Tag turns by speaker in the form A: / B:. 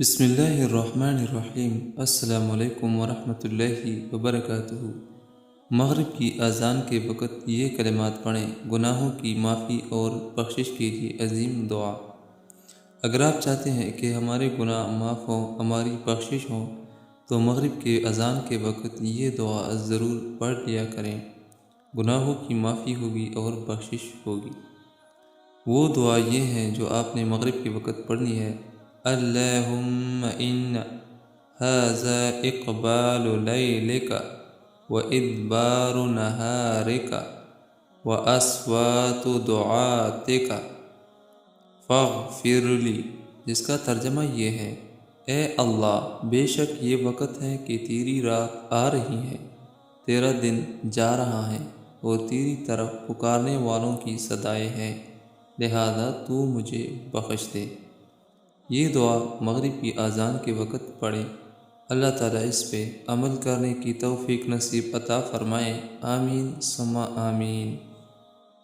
A: بسم اللہ الرحمن الرحیم۔ السلام علیکم ورحمۃ اللہ وبرکاتہ۔ مغرب کی اذان کے وقت یہ کلمات پڑھیں، گناہوں کی معافی اور بخشش کے لیے عظیم دعا۔ اگر آپ چاہتے ہیں کہ ہمارے گناہ معاف ہوں، ہماری بخشش ہوں، تو مغرب کے اذان کے وقت یہ دعا ضرور پڑھ لیا کریں۔ گناہوں کی معافی ہوگی اور بخشش ہوگی۔ وہ دعا یہ ہے جو آپ نے مغرب کے وقت پڑھنی ہے۔ اللہم ان ھذا اقبال لیلک وادبار نہارک واصوات دعاتک فاغفر لی، جس کا ترجمہ یہ ہے: اے اللہ، بے شک یہ وقت ہے کہ تیری رات آ رہی ہے، تیرا دن جا رہا ہے اور تیری طرف پکارنے والوں کی صدائیں ہیں، لہذا تو مجھے بخش دے۔ یہ دعا مغرب کی اذان کے وقت پڑھیں۔ اللہ تعالیٰ اس پہ عمل کرنے کی توفیق نصیب عطا فرمائے۔ آمین ثم آمین۔